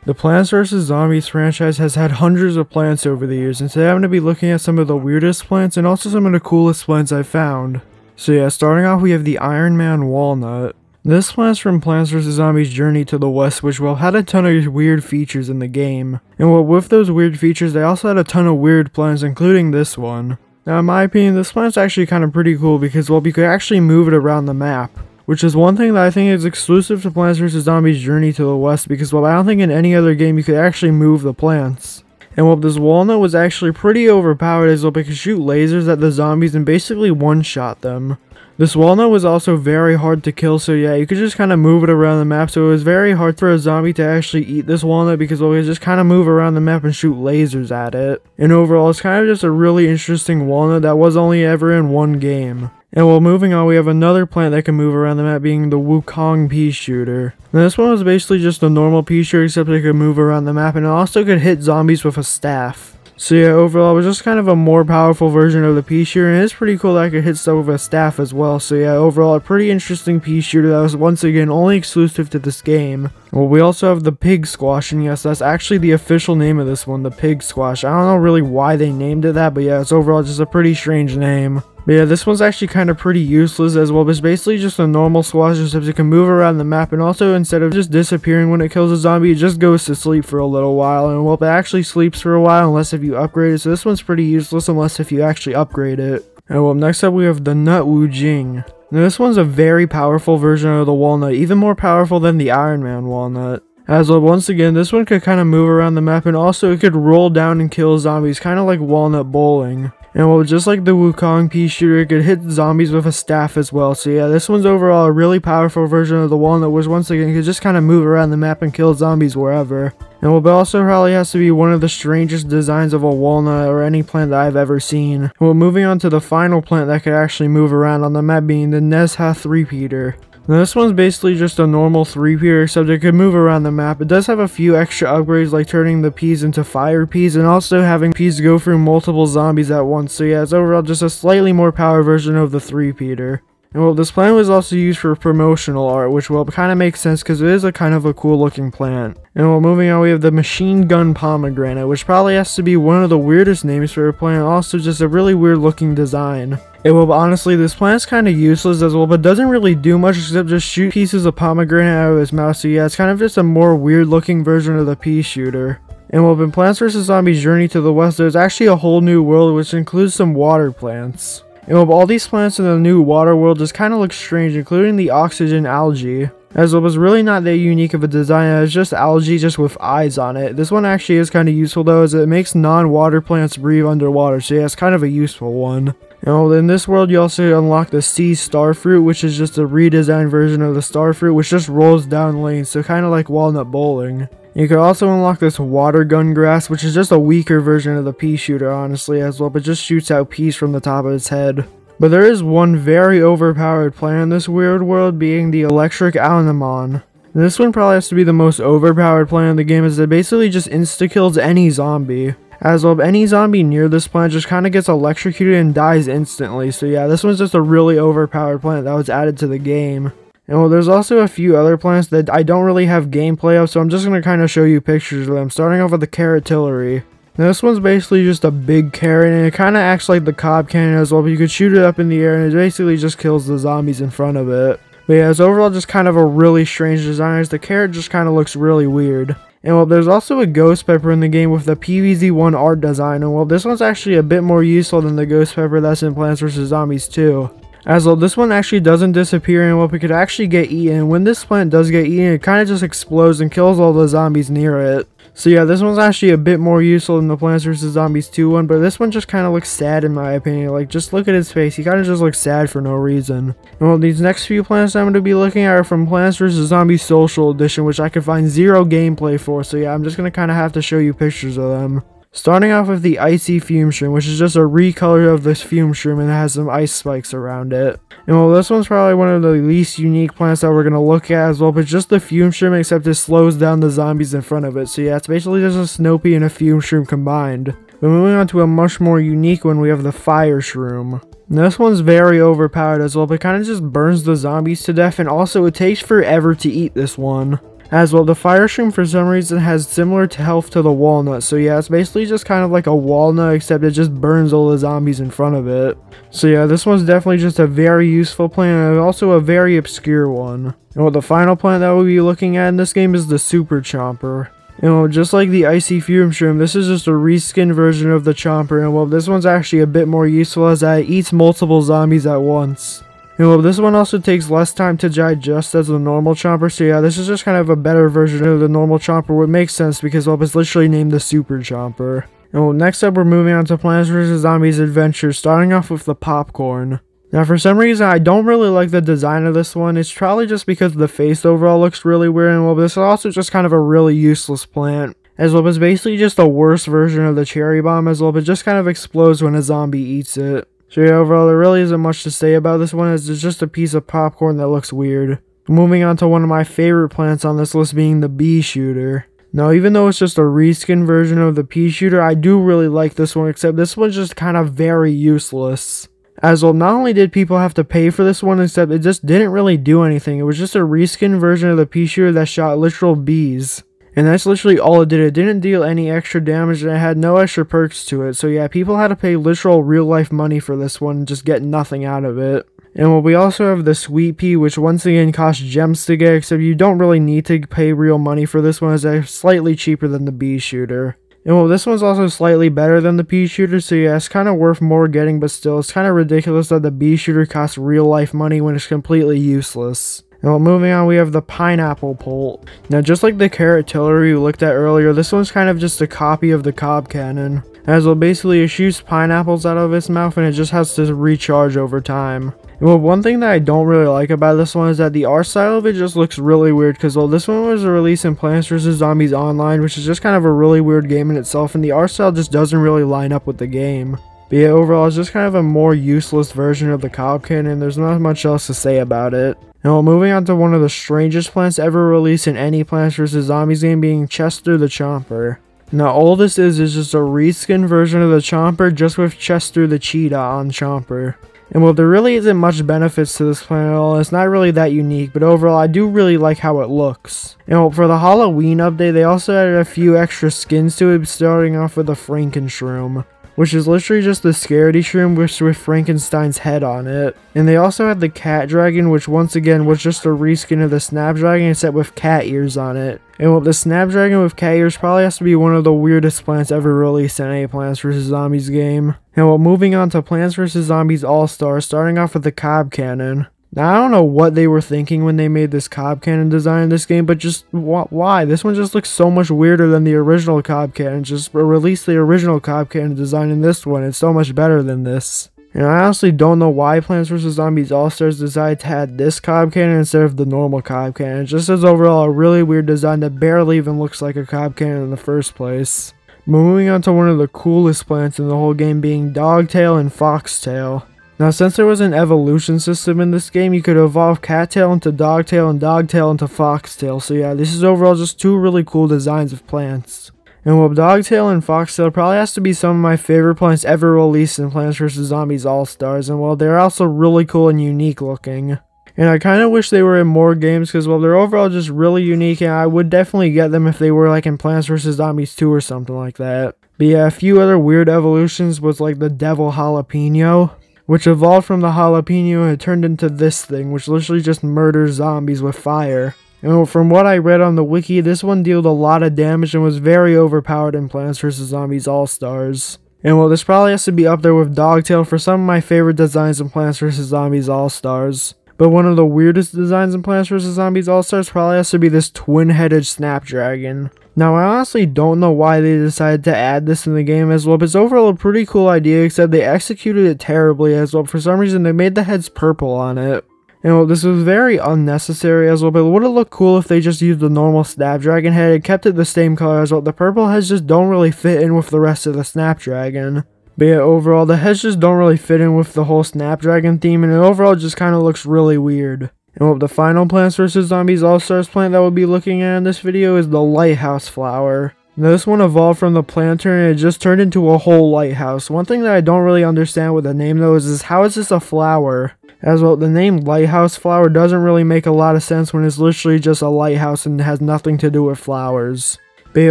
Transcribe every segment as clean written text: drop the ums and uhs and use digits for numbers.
The Plants vs. Zombies franchise has had hundreds of plants over the years, and today I'm going to be looking at some of the weirdest plants and also some of the coolest plants I've found. So yeah, starting off we have the Iron Man Walnut. This plant's from Plants vs. Zombies Journey to the West, which had a ton of weird features in the game. And with those weird features, they also had a ton of weird plants, including this one. Now in my opinion, this plant's actually kind of pretty cool because, well, you could actually move it around the map. Which is one thing that I think is exclusive to Plants vs. Zombies Journey to the West, because, well, I don't think in any other game you could actually move the plants. And, well, this walnut was actually pretty overpowered as well, it could shoot lasers at the zombies and basically one-shot them. This walnut was also very hard to kill, so yeah, you could just kind of move it around the map, so it was very hard for a zombie to actually eat this walnut because, well, you just kind of move around the map and shoot lasers at it. And overall, it's kind of just a really interesting walnut that was only ever in one game. And well, moving on, we have another plant that can move around the map, being the Wukong Pea Shooter. Now, this one was basically just a normal pea shooter, except it could move around the map, and it also could hit zombies with a staff. So yeah, overall, it was just kind of a more powerful version of the pea shooter, and it's pretty cool that I could hit stuff with a staff as well. So yeah, overall, a pretty interesting pea shooter that was once again only exclusive to this game. Well, we also have the Pig Squash, and yes, that's actually the official name of this one, the Pig Squash. I don't know really why they named it that, but yeah, it's overall just a pretty strange name. But yeah, this one's actually kind of pretty useless as well, but it's basically just a normal squash, except it can move around the map, and also instead of just disappearing when it kills a zombie, it just goes to sleep for a little while, and well, it actually sleeps for a while unless if you upgrade it, so this one's pretty useless unless if you actually upgrade it. And well, next up we have the Nut Wu Jing. Now this one's a very powerful version of the walnut, even more powerful than the Iron Man walnut. As well, once again, this one could kind of move around the map, and also it could roll down and kill zombies, kind of like walnut bowling. And well, just like the Wukong Pea Shooter, it could hit zombies with a staff as well. So yeah, this one's overall a really powerful version of the walnut, which once again could just kind of move around the map and kill zombies wherever. And well, but also probably has to be one of the strangest designs of a walnut or any plant that I've ever seen. Well, moving on to the final plant that could actually move around on the map, being the Nezha Three-Peater. Now this one's basically just a normal three-peater, except it can move around the map. It does have a few extra upgrades, like turning the peas into fire peas, and also having peas go through multiple zombies at once. So yeah, it's overall just a slightly more powered version of the three-peater. And well, this plant was also used for promotional art, which well, kind of makes sense because it is a kind of a cool looking plant. And well, moving on, we have the Machine Gun Pomegranate, which probably has to be one of the weirdest names for a plant, also just a really weird looking design. And well, honestly, this plant's kind of useless as well, but doesn't really do much except just shoot pieces of pomegranate out of his mouth. So yeah, it's kind of just a more weird looking version of the pea shooter. And well, in Plants vs. Zombies Journey to the West, there's actually a whole new world which includes some water plants. And well, all these plants in the new water world just kind of look strange, including the oxygen algae. As it was really not that unique of a design, it's just algae just with eyes on it. This one actually is kind of useful though, as it makes non-water plants breathe underwater, so yeah, it's kind of a useful one. And well, in this world you also unlock the Sea Starfruit, which is just a redesigned version of the Starfruit, which just rolls down lanes, so kind of like walnut bowling. You could also unlock this Water Gun Grass, which is just a weaker version of the pea shooter honestly as well, but just shoots out peas from the top of its head. But there is one very overpowered plant in this weird world, being the Electric Anemone. This one probably has to be the most overpowered plant in the game, as it basically just insta-kills any zombie. As well, any zombie near this plant just kind of gets electrocuted and dies instantly, so yeah, this one's just a really overpowered plant that was added to the game. And well, there's also a few other plants that I don't really have gameplay of, so I'm just going to kind of show you pictures of them, starting off with the Carrotillary. Now this one's basically just a big carrot, and it kind of acts like the Cob Cannon as well, but you could shoot it up in the air and it basically just kills the zombies in front of it. But yeah, it's overall just kind of a really strange design, as the carrot just kind of looks really weird. And well, there's also a Ghost Pepper in the game with the PVZ-1 art design, and well, this one's actually a bit more useful than the Ghost Pepper that's in Plants vs. Zombies 2. As well, this one actually doesn't disappear, and well, it could actually get eaten. When this plant does get eaten, it kind of just explodes and kills all the zombies near it. So yeah, this one's actually a bit more useful than the Plants vs. Zombies 2 one, but this one just kind of looks sad in my opinion. Like, just look at his face, he kind of just looks sad for no reason. And well, these next few plants I'm going to be looking at are from Plants vs. Zombies Social Edition, which I could find zero gameplay for, so yeah, I'm just going to kind of have to show you pictures of them. Starting off with the Icy Fume Shroom, which is just a recolor of this Fume Shroom, and it has some ice spikes around it. And well, this one's probably one of the least unique plants that we're going to look at as well, but just the Fume Shroom, except it slows down the zombies in front of it. So yeah, it's basically just a Snoopy and a Fume Shroom combined. But moving on to a much more unique one, we have the Fire Shroom. Now, this one's very overpowered as well, but it kind of just burns the zombies to death, and also it takes forever to eat this one. As well, the fire shroom for some reason has similar health to the walnut, so yeah, it's basically just kind of like a walnut, except it just burns all the zombies in front of it. So yeah, this one's definitely just a very useful plant, and also a very obscure one. And well, the final plant that we'll be looking at in this game is the Super Chomper. You know, just like the Icy Fume Shroom, this is just a reskin version of the Chomper, and well, this one's actually a bit more useful as it eats multiple zombies at once. And well, this one also takes less time to digest as the normal Chomper, so yeah, this is just kind of a better version of the normal Chomper, which makes sense because well, it's literally named the Super Chomper. And well, next up we're moving on to Plants vs. Zombies Adventure, starting off with the Popcorn. Now for some reason I don't really like the design of this one. It's probably just because the face overall looks really weird, and well, this is also just kind of a really useless plant. As well, it's basically just a worse version of the Cherry Bomb as well, but just kind of explodes when a zombie eats it. So yeah, overall there really isn't much to say about this one, as it's just a piece of popcorn that looks weird. Moving on to one of my favorite plants on this list being the Bee Shooter. Now even though it's just a reskin version of the Pea Shooter, I do really like this one, except this one's just kind of very useless. As well, not only did people have to pay for this one, except it just didn't really do anything. It was just a reskin version of the Pea Shooter that shot literal bees. And that's literally all it did. It didn't deal any extra damage, and it had no extra perks to it. So yeah, people had to pay literal real life money for this one and just get nothing out of it. And well, we also have the Sweet Pea, which once again costs gems to get, except you don't really need to pay real money for this one, as it's slightly cheaper than the Bee Shooter. And well, this one's also slightly better than the Pea Shooter, so yeah, it's kind of worth more getting, but still, it's kind of ridiculous that the Bee Shooter costs real life money when it's completely useless. And well, moving on, we have the Pineapple Pult. Now, just like the Carrot Artillery we looked at earlier, this one's kind of just a copy of the Cob Cannon. As well, basically, it shoots pineapples out of its mouth, and it just has to recharge over time. And well, one thing that I don't really like about this one is that the art style of it just looks really weird, because well, this one was released in Plants vs. Zombies Online, which is just kind of a really weird game in itself, and the art style just doesn't really line up with the game. But yeah, overall, it's just kind of a more useless version of the Cob Cannon, and there's not much else to say about it. And well, moving on to one of the strangest plants ever released in any Plants vs. Zombies game, being Chester the Chomper. Now, all this is just a reskin version of the Chomper, just with Chester the Cheetah on Chomper. And well, there really isn't much benefits to this plant at all. It's not really that unique, but overall, I do really like how it looks. And well, for the Halloween update, they also added a few extra skins to it, starting off with the Frankenshroom, which is literally just the Scaredy Shroom with Frankenstein's head on it. And they also had the Cat Dragon, which once again was just a reskin of the Snapdragon except with cat ears on it. And well, the Snapdragon with cat ears probably has to be one of the weirdest plants ever released in a Plants vs. Zombies game. And well, moving on to Plants vs. Zombies All-Star, starting off with the Cob Cannon. Now, I don't know what they were thinking when they made this Cob Cannon design in this game, but just why? This one just looks so much weirder than the original Cob Cannon. Just release the original Cob Cannon design in this one. It's so much better than this. And I honestly don't know why Plants vs. Zombies All-Stars decided to add this Cob Cannon instead of the normal Cob Cannon. It just is overall a really weird design that barely even looks like a Cob Cannon in the first place. Moving on to one of the coolest plants in the whole game, being Dogtail and Foxtail. Now, since there was an evolution system in this game, you could evolve Cattail into Dogtail and Dogtail into Foxtail. So yeah, this is overall just two really cool designs of plants. And well, Dogtail and Foxtail probably has to be some of my favorite plants ever released in Plants vs. Zombies All-Stars. And well, they're also really cool and unique looking. And I kind of wish they were in more games because, well, they're overall just really unique, and I would definitely get them if they were like in Plants vs. Zombies 2 or something like that. But yeah, a few other weird evolutions was like the Devil Jalapeno, which evolved from the jalapeno and it turned into this thing, which literally just murders zombies with fire. And from what I read on the wiki, this one dealt a lot of damage and was very overpowered in Plants vs. Zombies All-Stars. And well, this probably has to be up there with Dogtail for some of my favorite designs in Plants vs. Zombies All-Stars. But one of the weirdest designs in Plants vs. Zombies All-Stars probably has to be this twin-headed Snapdragon. Now, I honestly don't know why they decided to add this in the game as well, but it's overall a pretty cool idea, except they executed it terribly as well. For some reason, they made the heads purple on it. And well, this was very unnecessary as well, but it would have looked cool if they just used the normal Snapdragon head and kept it the same color as well. The purple heads just don't really fit in with the rest of the Snapdragon. But yeah, overall, the heads just don't really fit in with the whole Snapdragon theme, and it overall just kind of looks really weird. And well, the final Plants vs. Zombies All-Stars plant that we'll be looking at in this video is the Lighthouse Flower. Now, this one evolved from the planter and it just turned into a whole lighthouse. One thing that I don't really understand with the name though is how is this a flower? As well, the name lighthouse flower doesn't really make a lot of sense when it's literally just a lighthouse and has nothing to do with flowers. But yeah,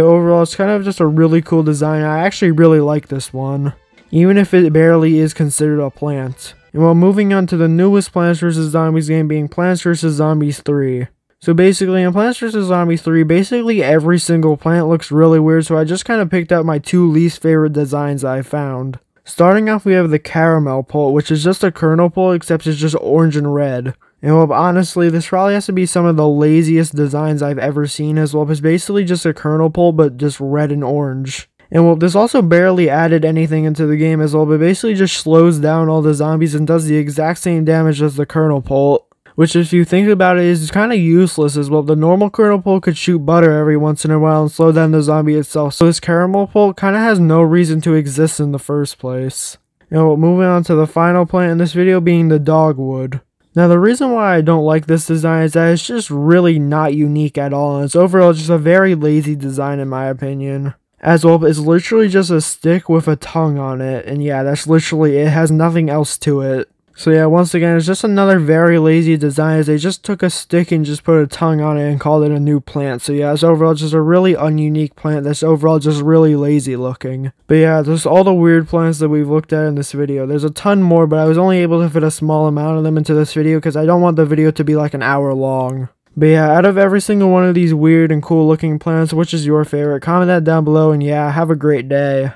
overall, it's kind of just a really cool design. I actually really like this one, even if it barely is considered a plant. And well, moving on to the newest Plants vs. Zombies game being Plants vs. Zombies 3. So basically, in Plants vs. Zombies 3, basically every single plant looks really weird, so I just kind of picked out my 2 least favorite designs I found. Starting off, we have the caramel pult, which is just a kernel pult, except it's just orange and red. And well, honestly, this probably has to be some of the laziest designs I've ever seen as well. It's basically just a kernel pult, but just red and orange. And well, this also barely added anything into the game as well, but basically just slows down all the zombies and does the exact same damage as the kernel pult. Which, if you think about it, is kind of useless as well. The normal kernel pult could shoot butter every once in a while and slow down the zombie itself. So this caramel pult kind of has no reason to exist in the first place. And well, moving on to the final plant in this video being the dogwood. Now, the reason why I don't like this design is that it's just really not unique at all. And it's overall just a very lazy design in my opinion. As well, it's literally just a stick with a tongue on it. And yeah, that's literally it. It has nothing else to it. So yeah, once again, it's just another very lazy design as they just took a stick and just put a tongue on it and called it a new plant. So yeah, it's overall just a really ununique plant that's overall just really lazy looking. But yeah, there's all the weird plants that we've looked at in this video. There's a ton more, but I was only able to fit a small amount of them into this video because I don't want the video to be like an hour long. But yeah, out of every single one of these weird and cool looking plants, which is your favorite? Comment that down below, and yeah, have a great day.